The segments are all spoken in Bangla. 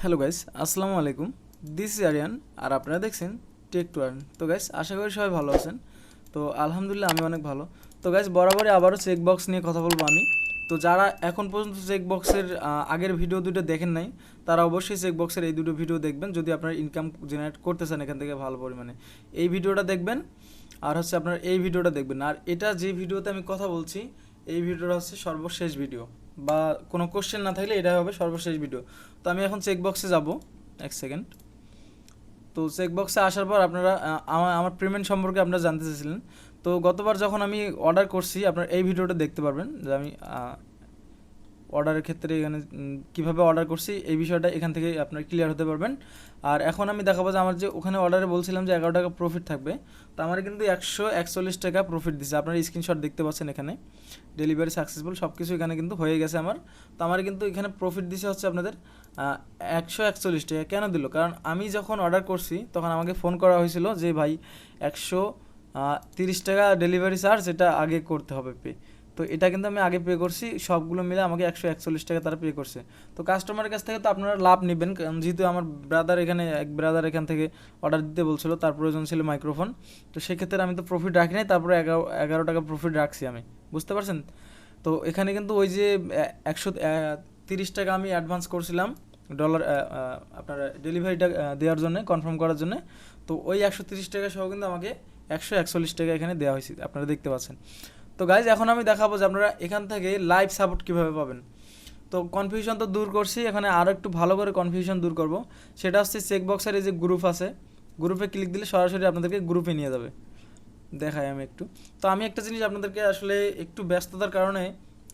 হ্যালো গাইস, আসসালামু আলাইকুম। দিস ইজ আরিয়ান আর আপনারা দেখছেন টেকটোয়ার্ন। তো গাইস, আশা করি সবাই ভালো আছেন। তো আলহামদুলিল্লাহ আমি অনেক ভালো। তো গাইস, বরাবরই আবারও চেক বক্স নিয়ে কথা বলবো আমি। তো যারা এখন পর্যন্ত চেক বক্সের আগের ভিডিও দুটো দেখেন নাই, তারা অবশ্যই চেক বক্সের এই দুটো ভিডিও দেখবেন যদি আপনারা ইনকাম জেনারেট করতে চান এখান থেকে ভালো পরিমাণে। এই ভিডিওটা দেখবেন আর হচ্ছে আপনার এই ভিডিওটা দেখবেন। আর এটা যে ভিডিওতে আমি কথা বলছি, এই ভিডিওটা হচ্ছে সর্বশেষ ভিডিও, বা কোনো কোশ্চেন না থাকলে এটা হবে সর্বশেষ ভিডিও। তো আমি এখন চেক বক্সে যাব, এক সেকেন্ড। তো চেক বক্সে আসার পর আপনারা আমার পেমেন্ট সম্পর্কে আপনারা জানতে চাইছিলেন। তো গতবার যখন আমি অর্ডার করছি, আপনারা এই ভিডিওটা দেখতে পারবেন যে আমি অর্ডারের ক্ষেত্রে এখানে কীভাবে অর্ডার করছি এই বিষয়টা এখান থেকে আপনারা ক্লিয়ার হতে পারবেন। আর এখন আমি দেখাবো যে আমার যে ওখানে অর্ডারে বলছিলাম যে 11 টাকা প্রফিট থাকবে, তো আমার কিন্তু 141 টাকা প্রফিট দিচ্ছে। আপনারা স্ক্রিনশট দেখতে পাচ্ছেন এখানে, ডেলিভারি সাকসেসফুল সব কিছু এখানে কিন্তু হয়ে গেছে আমার। তো আমার কিন্তু এখানে প্রফিট দিছে হচ্ছে আপনাদের 141 টাকা। কেন দিল? কারণ আমি যখন অর্ডার করছি তখন আমাকে ফোন করা হয়েছিল যে ভাই 130 টাকা ডেলিভারি চার্জ এটা আগে করতে হবে পে। তো এটা কিন্তু আমি আগে পে করছি, সবগুলো মিলে আমাকে 141 টাকা তারা পে করছে। তো কাস্টমারের কাছ থেকে তো আপনারা লাভ নেবেন, কারণ যেহেতু আমার এক ব্রাদার এখান থেকে অর্ডার দিতে বলছিল, তার প্রয়োজন ছিল মাইক্রোফোন। তো সেক্ষেত্রে আমি তো প্রফিট রাখি নাই, তারপরে 11 টাকা প্রফিট রাখছি আমি, বুঝতে পারছেন? তো এখানে কিন্তু ওই যে 130 টাকা আমি অ্যাডভান্স করছিলাম ডলার, আপনার ডেলিভারিটা দেওয়ার জন্য, কনফার্ম করার জন্য। তো ওই 130 টাকা সহ কিন্তু আমাকে 141 টাকা এখানে দেওয়া হয়েছে, আপনারা দেখতে পাচ্ছেন। তো গাইজ, এখন আমি দেখাবো যে আপনারা এখান থেকে লাইভ সাপোর্ট কীভাবে পাবেন। তো কনফিউশন তো দূর করছি, এখানে আরও একটু ভালো করে কনফিউশন দূর করব। সেটা হচ্ছে চেকবক্সের এই যে গ্রুপ আছে, গ্রুপে ক্লিক দিলে সরাসরি আপনাদেরকে গ্রুপে নিয়ে যাবে। দেখাই আমি একটু। তো আমি একটা জিনিস আপনাদেরকে আসলে একটু ব্যস্ততার কারণে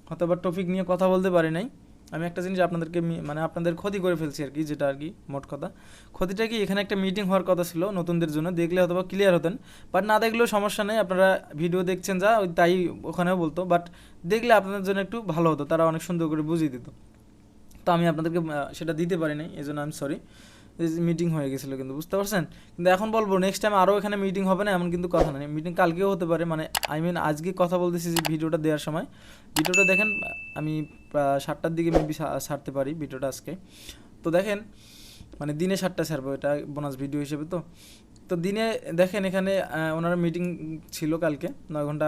হয়তো বা টপিক নিয়ে কথা বলতে পারি নাই। আমি একটা জিনিস আপনাদেরকে মানে আপনাদের ক্ষতি করে ফেলছি আর কি, যেটা আর কি মোট কথা। ক্ষতিটা কি, এখানে একটা মিটিং হওয়ার কথা ছিল নতুনদের জন্য, দেখলে হয়তো বা ক্লিয়ার হতেন, বাট না দেখলেও সমস্যা নেই। আপনারা ভিডিও দেখছেন যা, ওই তাই ওখানেও বলতো, বাট দেখলে আপনাদের জন্য একটু ভালো হতো, তারা অনেক সুন্দর করে বুঝিয়ে দিত। তো আমি আপনাদেরকে সেটা দিতে পারি নাই, এই জন্য আমি সরি। মিটিং হয়ে গেছিলো কিন্তু, বুঝতে পারছেন? কিন্তু এখন বলবো নেক্সট টাইম আরও এখানে মিটিং হবে না এমন কিন্তু কথা নেই, মিটিং কালকেও হতে পারে। মানে আজকে কথা বলতেছি যে ভিডিওটা দেওয়ার সময়, ভিডিওটা দেখেন আমি 7টার দিকে মেবি ছাড়তে পারি ভিডিওটা আজকে। তো দেখেন, মানে দিনে 7টা ছাড়বো, এটা বোনাস ভিডিও হিসেবে। তো তো দিনে দেখেন এখানে ওনারা মিটিং ছিল কালকে 9 ঘন্টা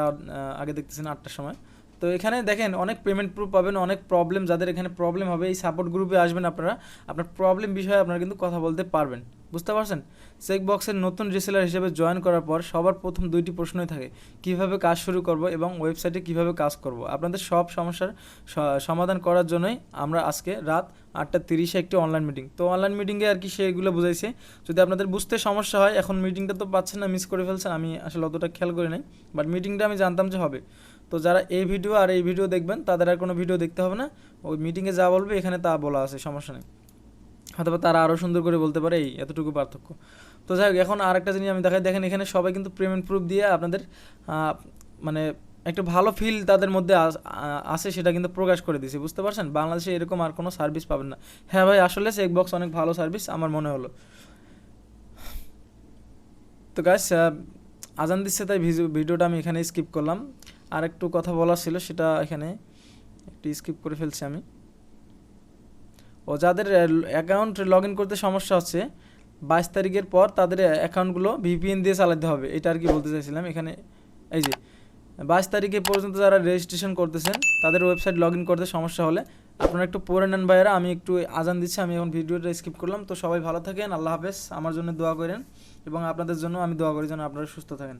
আগে, দেখতেছেন 8টার সময়। তো এখানে দেখেন অনেক পেমেন্ট প্রুফ পাবেন, অনেক প্রবলেম, যাদের এখানে প্রবলেম হবে এই সাপোর্ট গ্রুপে আসবেন আপনারা, আপনার প্রবলেম বিষয়ে আপনারা কিন্তু কথা বলতে পারবেন, বুঝতে পারছেন? চেকবক্সের নতুন রিসেলার হিসেবে জয়েন করার পর সবার প্রথম 2টি প্রশ্নই থাকে, কিভাবে কাজ শুরু করব এবং ওয়েবসাইটে কিভাবে কাজ করব। আপনাদের সব সমস্যার সমাধান করার জন্যই আমরা আজকে রাত 8:30 একটি অনলাইন মিটিং। তো অনলাইন মিটিংয়ে আর কি সেগুলো বুঝাইছে। যদি আপনাদের বুঝতে সমস্যা হয়, এখন মিটিংটা তো পাচ্ছেন না, মিস করে ফেলছেন, আমি আসলে অতটা খেয়াল করি নাই, বাট মিটিংটা আমি জানতাম যে হবে। তো যারা এই ভিডিও আর এই ভিডিও দেখবেন তাদের আর কোনো ভিডিও দেখতে হবে না, ওই মিটিংয়ে যা বলবে এখানে তা বলা আছে, সমস্যা নেই। হয়তো তারা আরও সুন্দর করে বলতে পারে, এই এতটুকু পার্থক্য। তো যাই হোক, এখন আর একটা জিনিস আমি দেখাই। দেখেন এখানে সবাই কিন্তু পেমেন্ট প্রুফ দিয়ে আপনাদের মানে একটা ভালো ফিল তাদের মধ্যে আছে, সেটা কিন্তু প্রকাশ করে দিয়েছে, বুঝতে পারছেন? বাংলাদেশে এরকম আর কোনো সার্ভিস পাবেন না। হ্যাঁ ভাই, আসলে চেকবক্স অনেক ভালো সার্ভিস আমার মনে হলো। তো গাইস, আজান দিচ্ছে তাই ভিডিওটা আমি এখানে স্কিপ করলাম। আর একটু কথা বলার ছিল, সেটা এখানে একটু স্কিপ করে ফেলছি আমি। ও যাদের অ্যাকাউন্ট লগ ইন করতে সমস্যা হচ্ছে, 22 তারিখের পর তাদের অ্যাকাউন্টগুলো ভিপিএন দিয়ে চালাতে হবে, এটা আর কি বলতে চাইছিলাম এখানে। এই যে 22 তারিখে পর্যন্ত যারা রেজিস্ট্রেশন করতেছেন, তাদের ওয়েবসাইট লগ ইন করতে সমস্যা হলে আপনারা একটু পড়ে নেন ভাইয়েরা। আমি একটু আজান দিচ্ছি, আমি এখন ভিডিওটা স্কিপ করলাম। তো সবাই ভালো থাকেন, আল্লাহ হাফেজ, আমার জন্য দোয়া করেন এবং আপনাদের জন্য আমি দোয়া করি যেন আপনারা সুস্থ থাকেন।